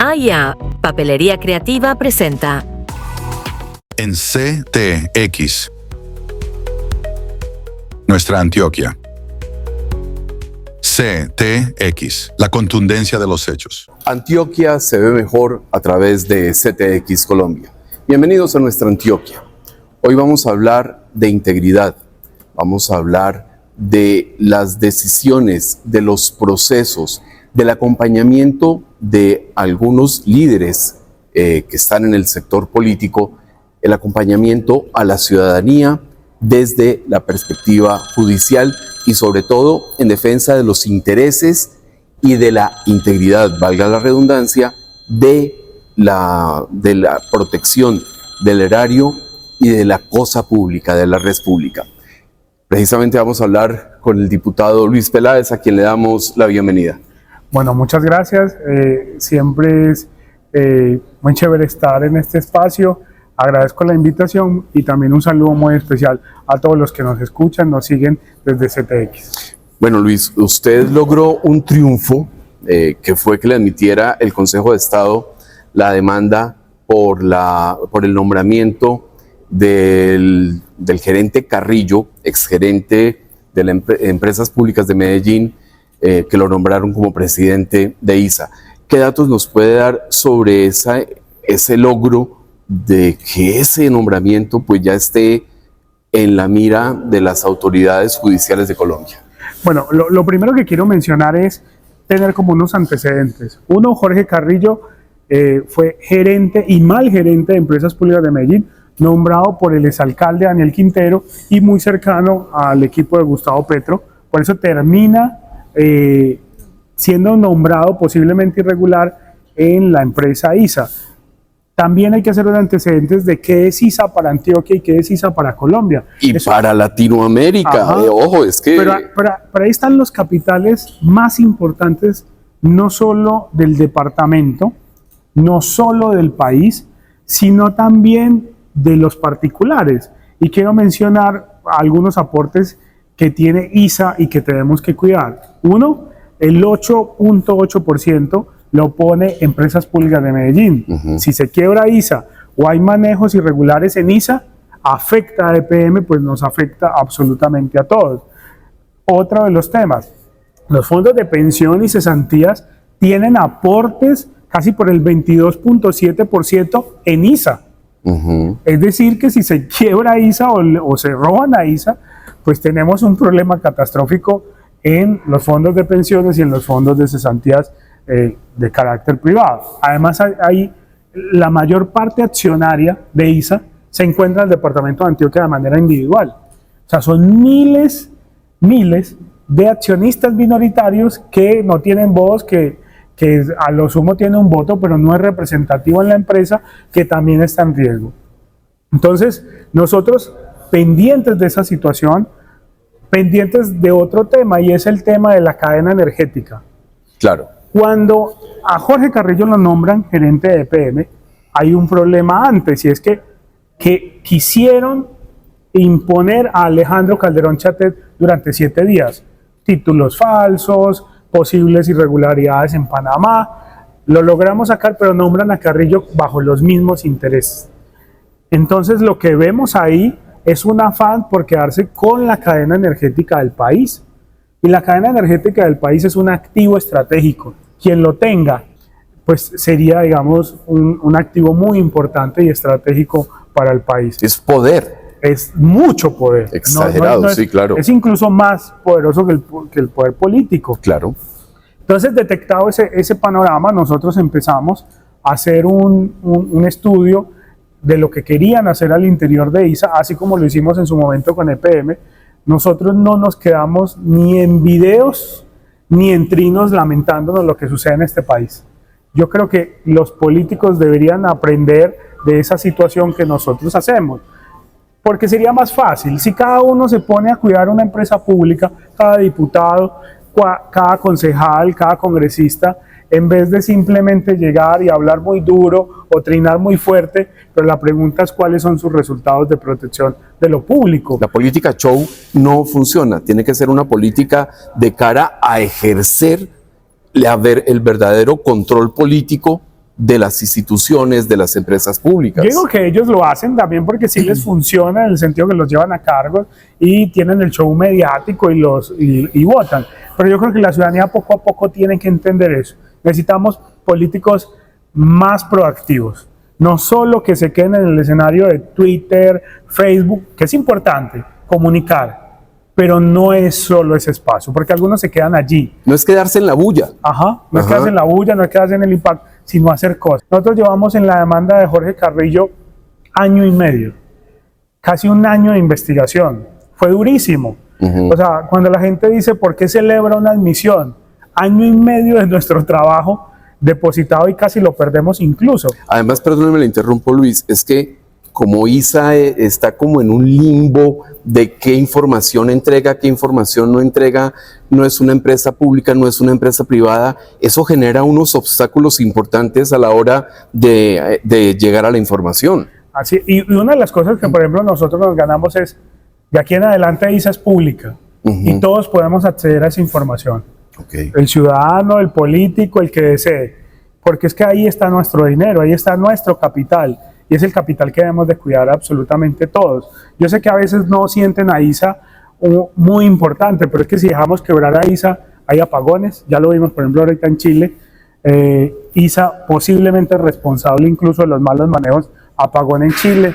AIA, Papelería Creativa presenta En CTX, nuestra Antioquia. CTX, la contundencia de los hechos. Antioquia se ve mejor a través de CTX Colombia. Bienvenidos a nuestra Antioquia. Hoy vamos a hablar de integridad, vamos a hablar de las decisiones, de los procesos, del acompañamiento de algunos líderes que están en el sector político, el acompañamiento a la ciudadanía desde la perspectiva judicial y sobre todo en defensa de los intereses y de la integridad, valga la redundancia, de la protección del erario y de la cosa pública, de la res pública. Precisamente vamos a hablar con el diputado Luis Peláez, a quien le damos la bienvenida. Bueno, muchas gracias. Siempre es muy chévere estar en este espacio. Agradezco la invitación y también un saludo muy especial a todos los que nos escuchan, nos siguen desde CTX. Bueno, Luis, usted logró un triunfo que fue que le admitiera el Consejo de Estado la demanda por el nombramiento del gerente Carrillo, exgerente de las Empresas Públicas de Medellín, que lo nombraron como presidente de ISA. ¿Qué datos nos puede dar sobre ese logro de que ese nombramiento pues ya esté en la mira de las autoridades judiciales de Colombia? Bueno, lo primero que quiero mencionar es tener como unos antecedentes. Uno, Jorge Carrillo fue gerente y mal gerente de Empresas Públicas de Medellín, nombrado por el exalcalde Daniel Quintero y muy cercano al equipo de Gustavo Petro. Por eso termina siendo nombrado posiblemente irregular en la empresa ISA. También hay que hacer los antecedentes de qué es ISA para Antioquia y qué es ISA para Colombia. Y eso, para Latinoamérica, ojo, es que... Pero ahí están los capitales más importantes, no solo del departamento, no solo del país, sino también de los particulares. Y quiero mencionar algunos aportes que tiene ISA y que tenemos que cuidar. Uno, el 8.8% lo pone Empresas Públicas de Medellín. Si se quiebra ISA o hay manejos irregulares en ISA, afecta a EPM, pues nos afecta absolutamente a todos. Otro de los temas, los fondos de pensión y cesantías tienen aportes casi por el 22.7% en ISA. Es decir, que si se quiebra ISA o se roban a ISA, pues tenemos un problema catastrófico en los fondos de pensiones y en los fondos de cesantías de carácter privado. Además, la mayor parte accionaria de ISA se encuentra en el departamento de Antioquia de manera individual. O sea, son miles de accionistas minoritarios que no tienen voz, que a lo sumo tiene un voto, pero no es representativo en la empresa, que también está en riesgo. Entonces, nosotros pendientes de esa situación, pendientes de otro tema, y es el tema de la cadena energética. Claro. Cuando a Jorge Carrillo lo nombran gerente de EPM, hay un problema antes, y es que quisieron imponer a Alejandro Calderón Chatet durante 7 días. Títulos falsos, posibles irregularidades en Panamá. Lo logramos sacar, pero nombran a Carrillo bajo los mismos intereses. Entonces, lo que vemos ahí es un afán por quedarse con la cadena energética del país. Y la cadena energética del país es un activo estratégico. Quien lo tenga, pues sería, digamos, un activo muy importante y estratégico para el país. Es poder. Es mucho poder. Exagerado, sí, claro. Es incluso más poderoso que el poder político. Claro. Entonces, detectado ese panorama, nosotros empezamos a hacer un estudio de lo que querían hacer al interior de ISA, así como lo hicimos en su momento con EPM. Nosotros no nos quedamos ni en videos ni en trinos lamentándonos lo que sucede en este país. Yo creo que los políticos deberían aprender de esa situación que nosotros hacemos, porque sería más fácil si cada uno se pone a cuidar una empresa pública, cada diputado, cada concejal, cada congresista, en vez de simplemente llegar y hablar muy duro o trinar muy fuerte, pero la pregunta es cuáles son sus resultados de protección de lo público. La política show no funciona, tiene que ser una política de cara a ejercer el verdadero control político de las instituciones, de las empresas públicas. Yo digo que ellos lo hacen también porque sí les funciona, en el sentido que los llevan a cargo y tienen el show mediático y votan. Pero yo creo que la ciudadanía poco a poco tiene que entender eso. Necesitamos políticos más proactivos, no solo que se queden en el escenario de Twitter, Facebook, que es importante comunicar, pero no es solo ese espacio, porque algunos se quedan allí. No es quedarse en la bulla. No es quedarse en la bulla, no es quedarse en el impacto, sino hacer cosas. Nosotros llevamos en la demanda de Jorge Carrillo año y medio, casi un año de investigación. Fue durísimo. O sea, cuando la gente dice, ¿por qué celebra una admisión? Año y medio de nuestro trabajo depositado y casi lo perdemos incluso. Además, perdóneme, le interrumpo, Luis, es que como ISA está como en un limbo de qué información entrega, qué información no entrega, no es una empresa pública, no es una empresa privada, eso genera unos obstáculos importantes a la hora de llegar a la información. Así, y una de las cosas que, por ejemplo, nosotros nos ganamos es, de aquí en adelante ISA es pública y todos podemos acceder a esa información. El ciudadano, el político, el que desee, porque es que ahí está nuestro dinero, ahí está nuestro capital. Y es el capital que debemos de cuidar absolutamente todos. Yo sé que a veces no sienten a ISA muy importante, pero es que si dejamos quebrar a ISA, hay apagones. Ya lo vimos, por ejemplo, ahorita en Chile. ISA posiblemente responsable incluso de los malos manejos, apagón en Chile.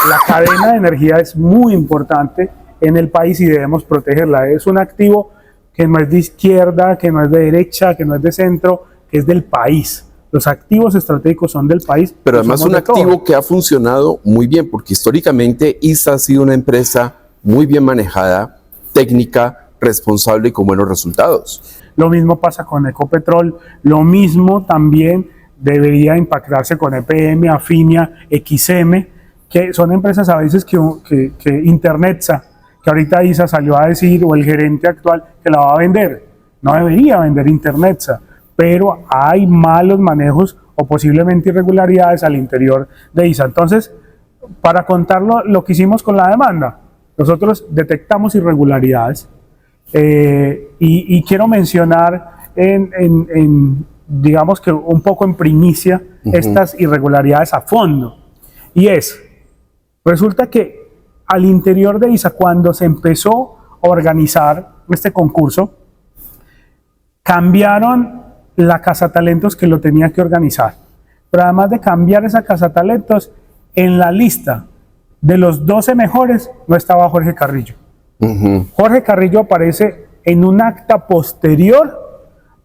La cadena de energía es muy importante en el país y debemos protegerla. Es un activo que no es de izquierda, que no es de derecha, que no es de centro, que es del país. Los activos estratégicos son del país. Pero además un activo que ha funcionado muy bien, porque históricamente ISA ha sido una empresa muy bien manejada, técnica, responsable y con buenos resultados. Lo mismo pasa con Ecopetrol, lo mismo también debería impactarse con EPM, Afinia, XM, que son empresas a veces que Internetsa, que ahorita ISA salió a decir, o el gerente actual, que la va a vender. No debería vender Internetsa, pero hay malos manejos o posiblemente irregularidades al interior de ISA. Entonces, para contarlo lo que hicimos con la demanda, nosotros detectamos irregularidades y quiero mencionar digamos que un poco en primicia estas irregularidades a fondo. Y resulta que al interior de ISA, cuando se empezó a organizar este concurso, cambiaron la cazatalentos que lo tenía que organizar. Pero además de cambiar esa cazatalentos, en la lista de los 12 mejores no estaba Jorge Carrillo. Jorge Carrillo aparece en un acta posterior,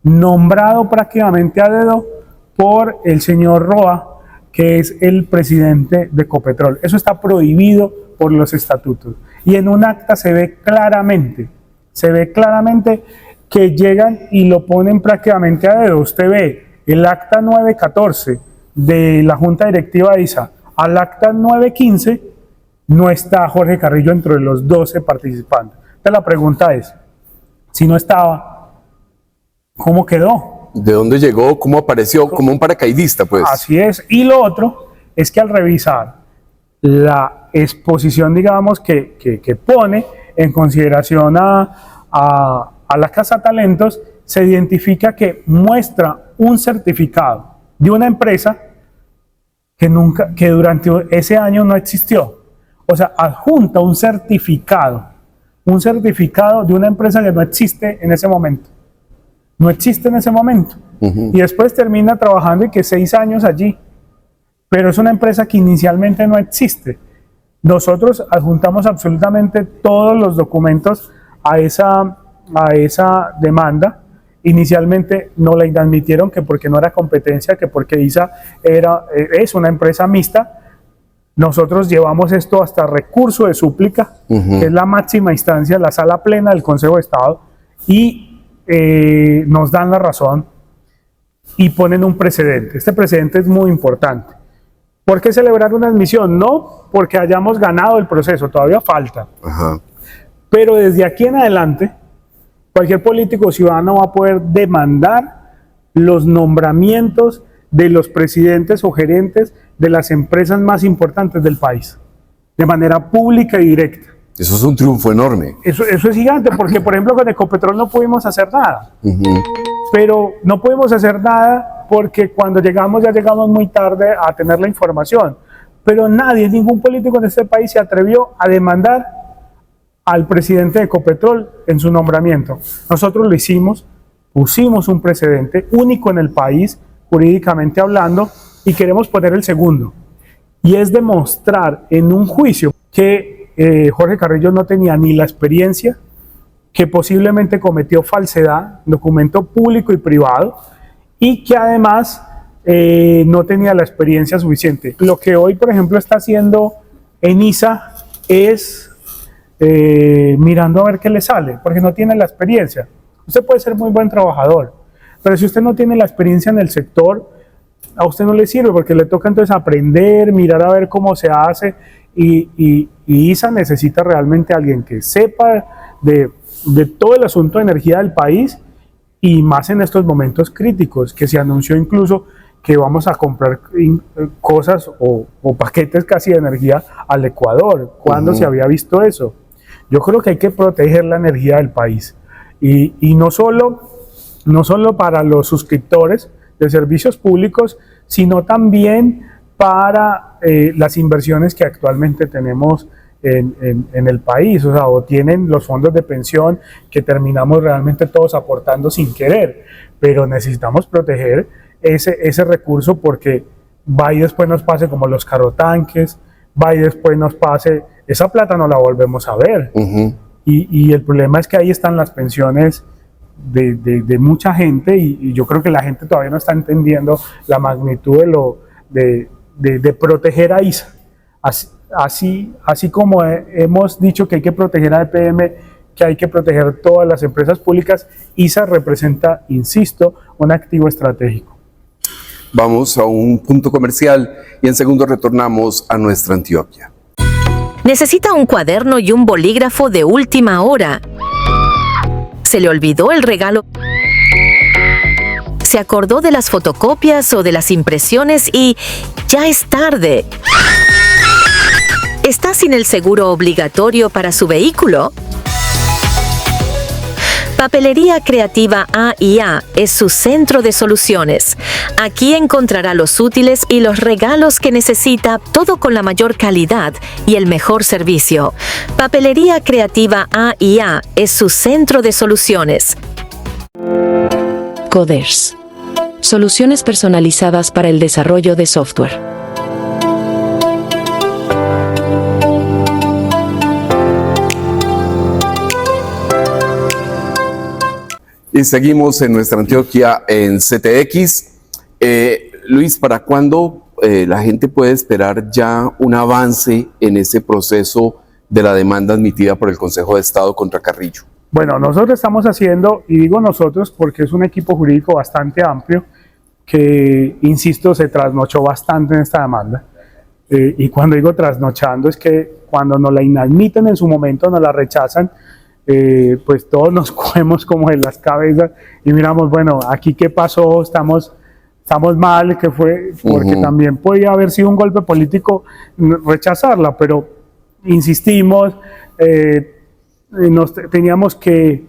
nombrado prácticamente a dedo por el señor Roa, que es el presidente de Ecopetrol. Eso está prohibido por los estatutos. Y en un acta se ve claramente que llegan y lo ponen prácticamente a dedo. Usted ve el acta 914 de la Junta Directiva de ISA al acta 915, no está Jorge Carrillo entre los 12 participantes. Entonces la pregunta es, si no estaba, ¿cómo quedó? ¿De dónde llegó? ¿Cómo apareció? Como un paracaidista, pues. Así es. Y lo otro es que al revisar la exposición, digamos, que pone en consideración a la cazatalentos, se identifica que muestra un certificado de una empresa que durante ese año no existió. O sea, adjunta un certificado de una empresa que no existe en ese momento. No existe en ese momento. Y después termina trabajando y que 6 años allí. Pero es una empresa que inicialmente no existe. Nosotros adjuntamos absolutamente todos los documentos a esa demanda. Inicialmente no la admitieron, que porque no era competencia, que porque ISA es una empresa mixta. Nosotros llevamos esto hasta recurso de súplica, que es la máxima instancia, la sala plena del Consejo de Estado, y nos dan la razón y ponen un precedente. Este precedente es muy importante. ¿Por qué celebrar una admisión? No porque hayamos ganado el proceso, todavía falta. Pero desde aquí en adelante, cualquier político ciudadano va a poder demandar los nombramientos de los presidentes o gerentes de las empresas más importantes del país, de manera pública y directa. Eso es un triunfo enorme. Eso es gigante, porque por ejemplo con Ecopetrol no pudimos hacer nada. Ujú. Pero no pudimos hacer nada porque cuando llegamos ya llegamos muy tarde a tener la información. Pero nadie, ningún político en este país se atrevió a demandar al presidente de Ecopetrol en su nombramiento. Nosotros lo hicimos, pusimos un precedente único en el país, jurídicamente hablando, y queremos poner el segundo. Y es demostrar en un juicio que Jorge Carrillo no tenía ni la experiencia, que posiblemente cometió falsedad, documento público y privado, y que además no tenía la experiencia suficiente. Lo que hoy, por ejemplo, está haciendo ENISA es mirando a ver qué le sale, porque no tiene la experiencia. Usted puede ser muy buen trabajador, pero si usted no tiene la experiencia en el sector, a usted no le sirve, porque le toca entonces aprender, mirar a ver cómo se hace, y ISA necesita realmente a alguien que sepa de todo el asunto de energía del país, y más en estos momentos críticos, que se anunció incluso que vamos a comprar cosas o paquetes casi de energía al Ecuador. ¿Cuándo se había visto eso? Yo creo que hay que proteger la energía del país, y no solo para los suscriptores de servicios públicos, sino también para las inversiones que actualmente tenemos en el país, o sea, o tienen los fondos de pensión que terminamos realmente todos aportando sin querer, pero necesitamos proteger ese recurso, porque va y después nos pase como los carotanques, va y después nos pase, esa plata no la volvemos a ver. Y el problema es que ahí están las pensiones de mucha gente, y yo creo que la gente todavía no está entendiendo la magnitud de proteger a ISA. Así como hemos dicho que hay que proteger a EPM, que hay que proteger todas las empresas públicas, ISA representa, insisto, un activo estratégico. Vamos a un punto comercial y en segundo retornamos a nuestra Antioquia. Necesita un cuaderno y un bolígrafo de última hora. ¿Se le olvidó el regalo? ¿Se acordó de las fotocopias o de las impresiones y ya es tarde? ¿Está sin el seguro obligatorio para su vehículo? Papelería Creativa A&A es su centro de soluciones. Aquí encontrará los útiles y los regalos que necesita, todo con la mayor calidad y el mejor servicio. Papelería Creativa A&A es su centro de soluciones. Coders. Soluciones personalizadas para el desarrollo de software. Y seguimos en nuestra Antioquia en CTX. Luis, ¿para cuándo la gente puede esperar ya un avance en ese proceso de la demanda admitida por el Consejo de Estado contra Carrillo? Bueno, nosotros estamos haciendo, y digo nosotros porque es un equipo jurídico bastante amplio, que, insisto, se trasnochó bastante en esta demanda. Y cuando digo trasnochando es que cuando nos la inadmiten en su momento, nos la rechazan, pues todos nos cogemos como en las cabezas y miramos, bueno, aquí qué pasó, estamos mal, que fue, porque también podía haber sido un golpe político rechazarla, pero insistimos, teníamos que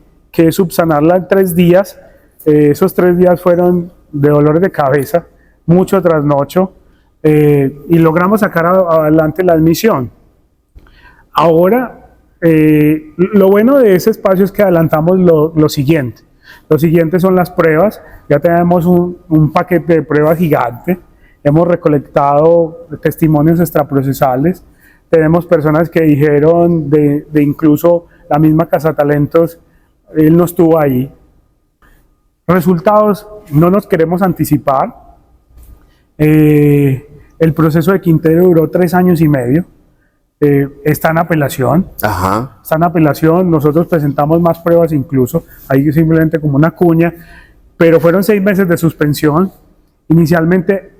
subsanarla en 3 días. Esos 3 días fueron de dolores de cabeza, mucho trasnocho, y logramos sacar adelante la admisión. Ahora, lo bueno de ese espacio es que adelantamos lo siguiente. Lo siguiente son las pruebas. Ya tenemos un paquete de pruebas gigante. Hemos recolectado testimonios extraprocesales. Tenemos personas que dijeron de incluso la misma Cazatalentos, él no estuvo ahí. Resultados, no nos queremos anticipar. El proceso de Quintero duró 3 años y medio. Está en apelación. Está en apelación. Nosotros presentamos más pruebas incluso. Ahí simplemente como una cuña. Pero fueron 6 meses de suspensión. Inicialmente,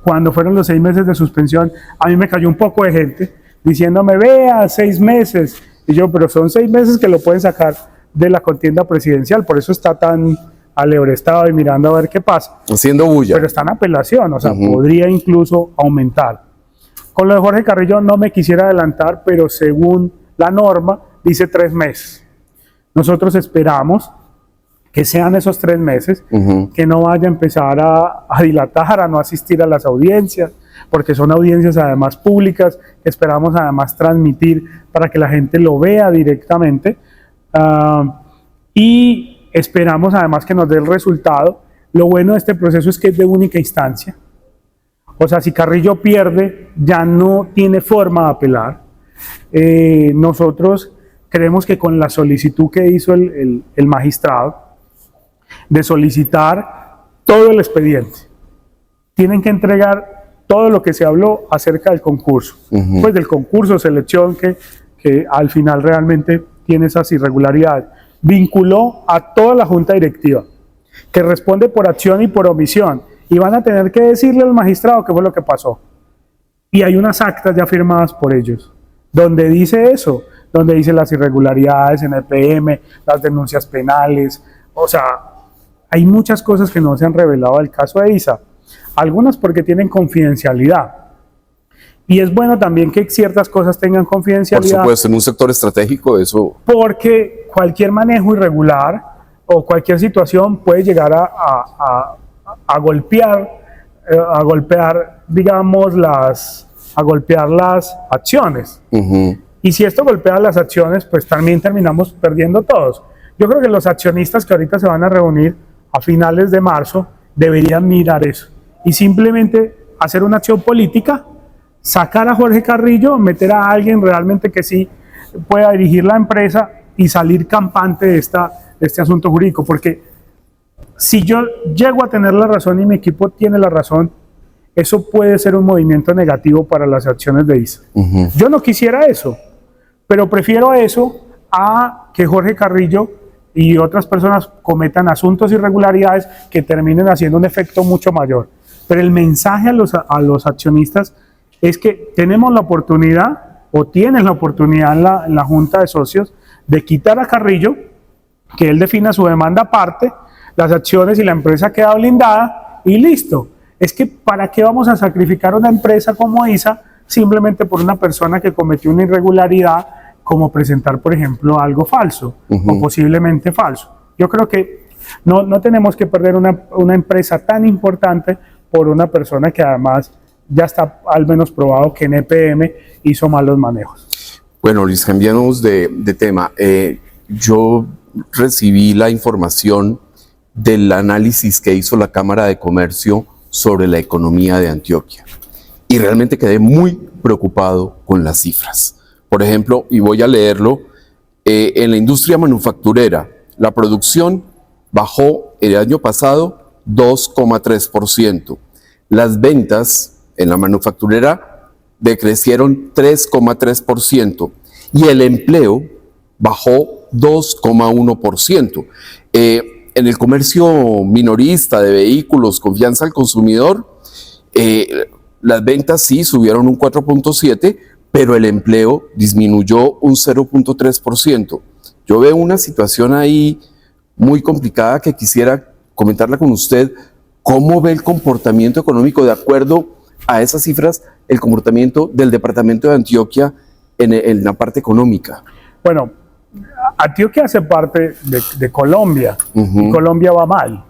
cuando fueron los 6 meses de suspensión, a mí me cayó un poco de gente diciéndome, vea, 6 meses. Y yo, pero son 6 meses que lo pueden sacar de la contienda presidencial. Por eso está tan alebrestado y mirando a ver qué pasa. Haciendo bulla. Pero está en apelación, o sea, podría incluso aumentar. Con lo de Jorge Carrillo no me quisiera adelantar, pero según la norma dice 3 meses. Nosotros esperamos que sean esos 3 meses, que no vaya a empezar a dilatar, a no asistir a las audiencias, porque son audiencias además públicas, que esperamos además transmitir para que la gente lo vea directamente, y esperamos además que nos dé el resultado. Lo bueno de este proceso es que es de única instancia, o sea, si Carrillo pierde, ya no tiene forma de apelar. Nosotros creemos que con la solicitud que hizo el magistrado, de solicitar todo el expediente, tienen que entregar todo lo que se habló acerca del concurso, pues del concurso, selección, que al final realmente tiene esas irregularidades. Vinculó a toda la junta directiva, que responde por acción y por omisión, y van a tener que decirle al magistrado qué fue lo que pasó. Y hay unas actas ya firmadas por ellos, donde dice eso, donde dice las irregularidades en EPM, las denuncias penales, o sea, hay muchas cosas que no se han revelado del caso de ISA, algunas porque tienen confidencialidad. Y es bueno también que ciertas cosas tengan confidencialidad. Por supuesto, en un sector estratégico eso... Porque cualquier manejo irregular o cualquier situación puede llegar a golpear, digamos, a golpear las acciones. Y si esto golpea las acciones, pues también terminamos perdiendo todos. Yo creo que los accionistas que ahorita se van a reunir a finales de marzo deberían mirar eso y simplemente hacer una acción política, sacar a Jorge Carrillo, meter a alguien realmente que sí pueda dirigir la empresa y salir campante de este asunto jurídico, porque si yo llego a tener la razón y mi equipo tiene la razón, eso puede ser un movimiento negativo para las acciones de ISA. Yo no quisiera eso, pero prefiero eso a que Jorge Carrillo y otras personas cometan asuntos irregularidades que terminen haciendo un efecto mucho mayor. Pero el mensaje a los accionistas es que tenemos la oportunidad, o tienen la oportunidad en la Junta de Socios, de quitar a Carrillo, que él defina su demanda aparte, las acciones y la empresa queda blindada y listo. Es que ¿para qué vamos a sacrificar una empresa como ISA simplemente por una persona que cometió una irregularidad, como presentar, por ejemplo, algo falso o posiblemente falso? Yo creo que no tenemos que perder una empresa tan importante por una persona que además ya está al menos probado que en EPM hizo malos manejos. Bueno, Luis, cambiamos de tema. Yo recibí la información del análisis que hizo la Cámara de Comercio sobre la economía de Antioquia y realmente quedé muy preocupado con las cifras. Por ejemplo, y voy a leerlo, en la industria manufacturera, la producción bajó el año pasado 2,3%. Las ventas en la manufacturera decrecieron 3,3% y el empleo bajó 2,1%. En el comercio minorista de vehículos, confianza al consumidor, las ventas sí subieron un 4,7%, pero el empleo disminuyó un 0,3%. Yo veo una situación ahí muy complicada que quisiera comentarla con usted. ¿Cómo ve el comportamiento económico de acuerdo a esas cifras, el comportamiento del departamento de Antioquia en la parte económica? Bueno, Antioquia hace parte de Colombia y Colombia va mal.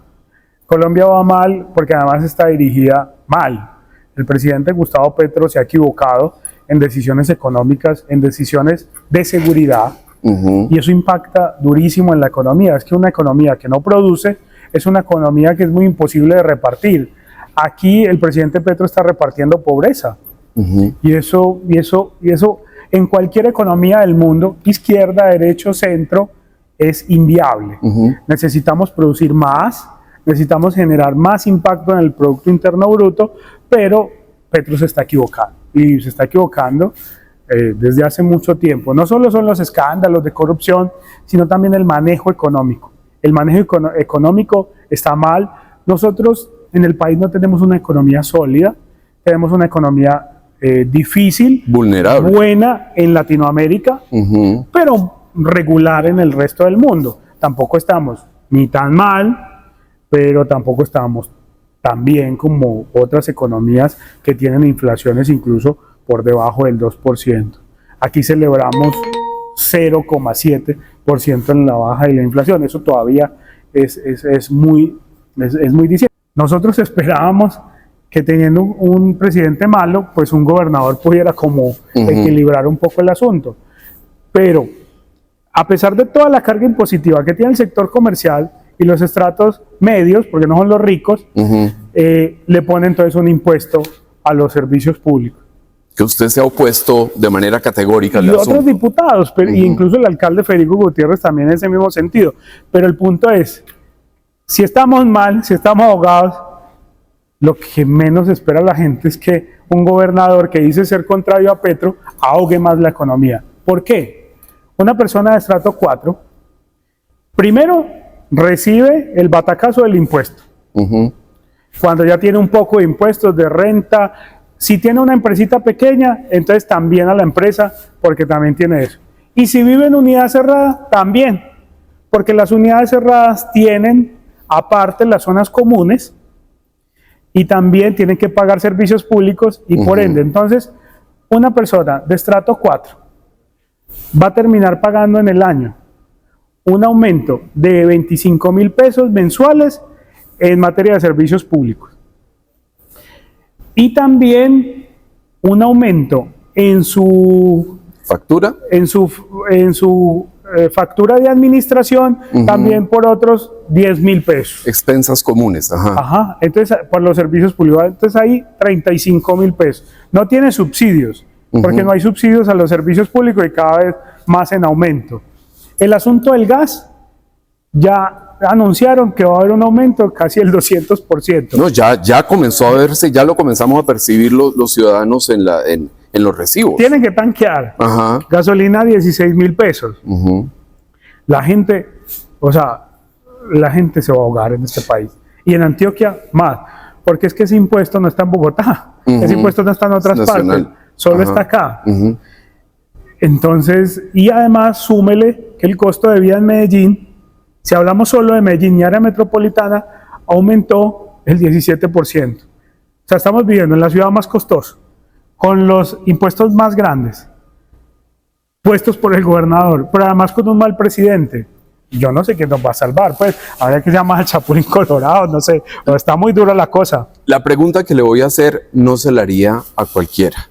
Colombia va mal porque además está dirigida mal. El presidente Gustavo Petro se ha equivocado en decisiones económicas, en decisiones de seguridad, y eso impacta durísimo en la economía. Es que una economía que no produce es una economía que es muy imposible de repartir. Aquí el presidente Petro está repartiendo pobreza, y eso en cualquier economía del mundo, izquierda, derecho, centro, es inviable. Necesitamos producir más, necesitamos generar más impacto en el Producto Interno Bruto, pero Petro se está equivocando, y se está equivocando desde hace mucho tiempo. No solo son los escándalos de corrupción, sino también el manejo económico. El manejo económico está mal. Nosotros en el país no tenemos una economía sólida, tenemos una economía difícil, vulnerable, buena en Latinoamérica, pero regular en el resto del mundo. Tampoco estamos ni tan mal, pero tampoco estamos tan bien como otras economías que tienen inflaciones incluso por debajo del 2%. Aquí celebramos 0,7% en la baja de la inflación. Eso todavía es muy diciente. Nosotros esperábamos que teniendo un presidente malo, pues un gobernador pudiera como equilibrar un poco el asunto. Pero a pesar de toda la carga impositiva que tiene el sector comercial y los estratos medios, porque no son los ricos, le ponen entonces un impuesto a los servicios públicos. Que usted se ha opuesto de manera categórica al Y asunto. otros diputados, pero, incluso el alcalde Federico Gutiérrez también en ese mismo sentido. Pero el punto es, si estamos mal, si estamos ahogados, lo que menos espera la gente es que un gobernador que dice ser contrario a Petro ahogue más la economía. ¿Por qué? Una persona de estrato 4, primero recibe el batacazo del impuesto. Cuando ya tiene un poco de impuestos de renta, si tiene una empresita pequeña, entonces también a la empresa, porque también tiene eso. Y si vive en unidad cerrada, también, porque las unidades cerradas tienen, aparte, las zonas comunes, y también tienen que pagar servicios públicos, y por ende, entonces, una persona de estrato 4 va a terminar pagando en el año un aumento de 25.000 pesos mensuales en materia de servicios públicos. Y también un aumento en su ¿Factura? En su factura de administración, también por otros 10.000 pesos. Expensas comunes, ajá. Entonces, por los servicios públicos, entonces ahí 35.000 pesos. No tiene subsidios, porque no hay subsidios a los servicios públicos y cada vez más en aumento. El asunto del gas, ya anunciaron que va a haber un aumento casi el 200%. No, ya comenzó a verse, ya lo comenzamos a percibir los ciudadanos en los recibos. Tienen que tanquear. Gasolina 16.000 pesos. La gente, la gente se va a ahogar en este país. Y en Antioquia más, porque es que ese impuesto no está en Bogotá, ese impuesto no está en otras partes, solo está acá. Entonces, y además súmele que el costo de vida en Medellín, si hablamos solo de Medellín y área metropolitana, aumentó el 17%. O sea, estamos viviendo en la ciudad más costosa, con los impuestos más grandes, puestos por el gobernador, pero además con un mal presidente. Yo no sé quién nos va a salvar, pues, habría que llamar al Chapulín Colorado, no sé, pero está muy dura la cosa. La pregunta que le voy a hacer no se la haría a cualquiera,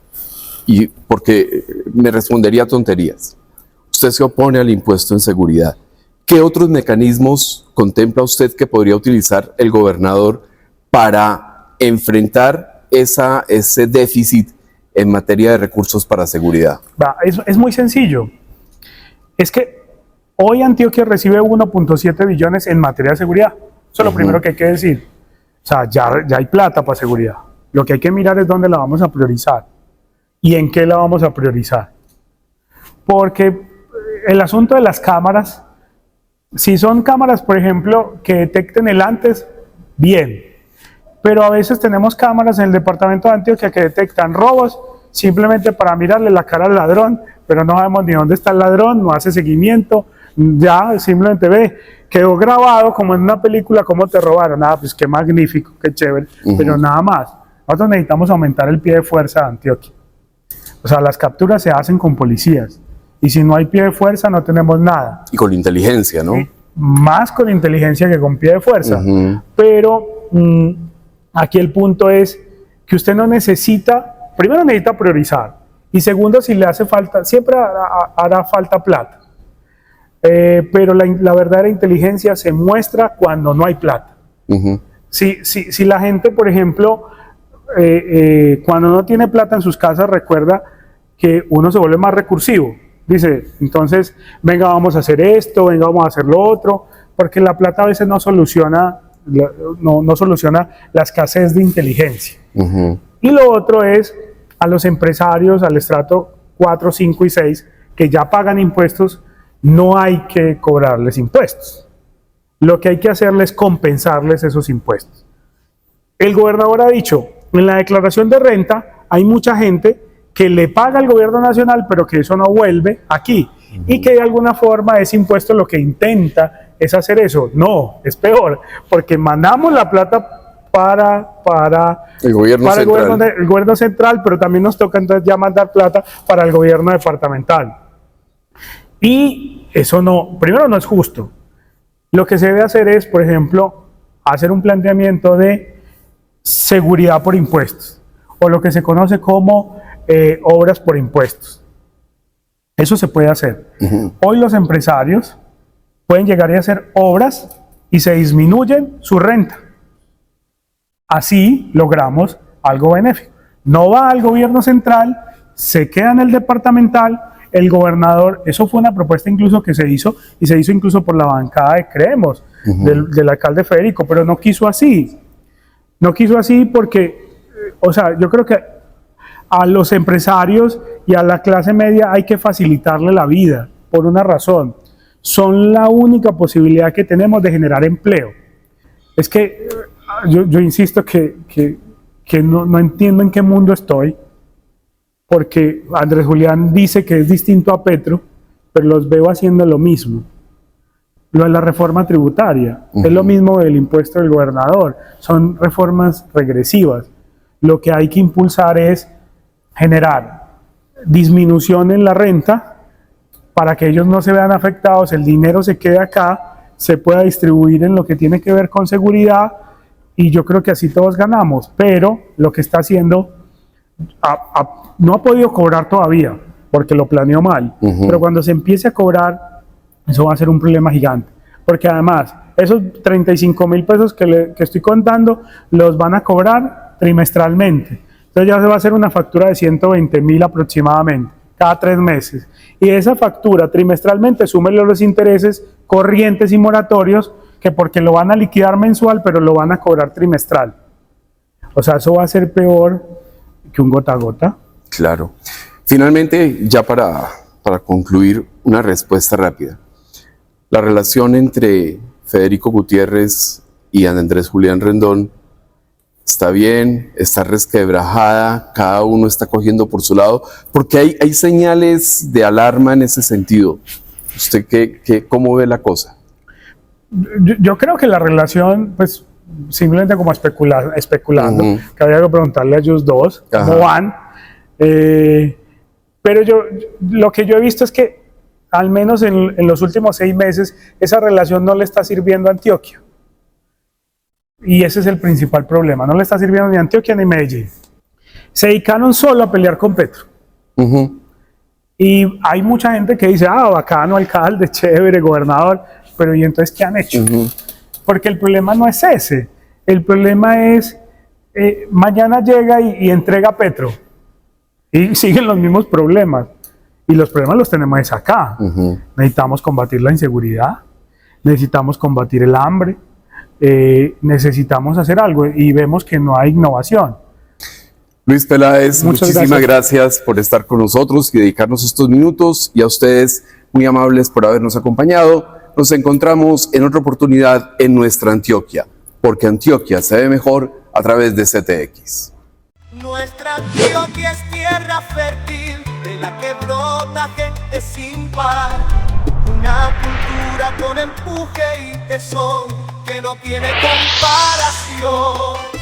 y porque me respondería tonterías. Usted se opone al impuesto en seguridad. ¿Qué otros mecanismos contempla usted que podría utilizar el gobernador para enfrentar ese déficit en materia de recursos para seguridad? Es muy sencillo. Es que hoy Antioquia recibe 1.7 billones en materia de seguridad. Eso es lo primero que hay que decir. O sea, ya hay plata para seguridad. Lo que hay que mirar es dónde la vamos a priorizar y en qué la vamos a priorizar. Porque el asunto de las cámaras, si son cámaras, por ejemplo, que detecten el antes, bien. Pero a veces tenemos cámaras en el departamento de Antioquia que detectan robos simplemente para mirarle la cara al ladrón, pero no sabemos ni dónde está el ladrón, no hace seguimiento, ya simplemente ve, quedó grabado como en una película cómo te robaron. Pues qué magnífico, qué chévere, pero nada más. Nosotros necesitamos aumentar el pie de fuerza de Antioquia. O sea, las capturas se hacen con policías. Y si no hay pie de fuerza, no tenemos nada. Y con inteligencia, ¿no? Más con inteligencia que con pie de fuerza. Pero aquí el punto es que usted no necesita, primero necesita priorizar. Y segundo, si le hace falta, siempre hará falta plata. Pero la verdadera inteligencia se muestra cuando no hay plata. Si la gente, por ejemplo, cuando no tiene plata en sus casas, recuerda que uno se vuelve más recursivo. Dice, entonces, venga, vamos a hacer esto, venga, vamos a hacer lo otro, porque la plata a veces no soluciona la escasez de inteligencia. Y lo otro es a los empresarios, al estrato 4, 5 y 6, que ya pagan impuestos, no hay que cobrarles impuestos. Lo que hay que hacerles es compensarles esos impuestos. El gobernador ha dicho, en la declaración de renta hay mucha gente que le paga al gobierno nacional, pero que eso no vuelve aquí. Y que de alguna forma ese impuesto lo que intenta es hacer eso. No, es peor, porque mandamos la plata para el gobierno central, pero también nos toca entonces ya mandar plata para el gobierno departamental. Y eso no, primero no es justo. Lo que se debe hacer es, por ejemplo, hacer un planteamiento de seguridad por impuestos, o lo que se conoce como obras por impuestos. Eso se puede hacer. Hoy los empresarios pueden llegar a hacer obras y se disminuyen su renta. Así logramos algo benéfico. No va al gobierno central, se queda en el departamental. El gobernador, eso fue una propuesta incluso que se hizo, y se hizo incluso por la bancada de Creemos, del alcalde Federico, pero no quiso así. No quiso así porque, o sea, yo creo que a los empresarios y a la clase media hay que facilitarle la vida, por una razón. Son la única posibilidad que tenemos de generar empleo. Es que yo insisto que no entiendo en qué mundo estoy, porque Andrés Julián dice que es distinto a Petro, pero los veo haciendo lo mismo. Lo de la reforma tributaria, es lo mismo del impuesto del gobernador, son reformas regresivas. Lo que hay que impulsar es generar disminución en la renta para que ellos no se vean afectados, el dinero se quede acá, se pueda distribuir en lo que tiene que ver con seguridad, y yo creo que así todos ganamos. Pero lo que está haciendo, no ha podido cobrar todavía, porque lo planeó mal, pero cuando se empiece a cobrar, eso va a ser un problema gigante, porque además, esos 35.000 pesos que estoy contando, los van a cobrar trimestralmente. Entonces ya se va a hacer una factura de 120.000 aproximadamente, cada 3 meses. Y esa factura trimestralmente, súmele los intereses corrientes y moratorios, que porque lo van a liquidar mensual, pero lo van a cobrar trimestral. O sea, eso va a ser peor que un gota a gota. Claro. Finalmente, ya para concluir, una respuesta rápida. La relación entre Federico Gutiérrez y Andrés Julián Rendón está bien, está resquebrajada, cada uno está cogiendo por su lado, porque hay señales de alarma en ese sentido. ¿Usted cómo ve la cosa? Yo creo que la relación, pues, simplemente como especulando, que habría que preguntarle a ellos dos cómo van. Pero lo que yo he visto es que, al menos en los últimos 6 meses, esa relación no le está sirviendo a Antioquia. Y ese es el principal problema, no le está sirviendo ni a Antioquia ni a Medellín. Se dedicaron solo a pelear con Petro. Y hay mucha gente que dice, bacano, alcalde, chévere, gobernador, pero ¿y entonces qué han hecho? Porque el problema no es ese, el problema es, mañana llega y entrega a Petro, y siguen los mismos problemas, y los problemas los tenemos acá. Necesitamos combatir la inseguridad, necesitamos combatir el hambre, necesitamos hacer algo, y vemos que no hay innovación. Luis Peláez, muchísimas gracias por estar con nosotros y dedicarnos estos minutos, y a ustedes, muy amables por habernos acompañado. Nos encontramos en otra oportunidad en nuestra Antioquia, porque Antioquia se ve mejor a través de CTX. Nuestra Antioquia es tierra fértil, de la que brota gente sin par. Una cultura con empuje y tesón que no tiene comparación.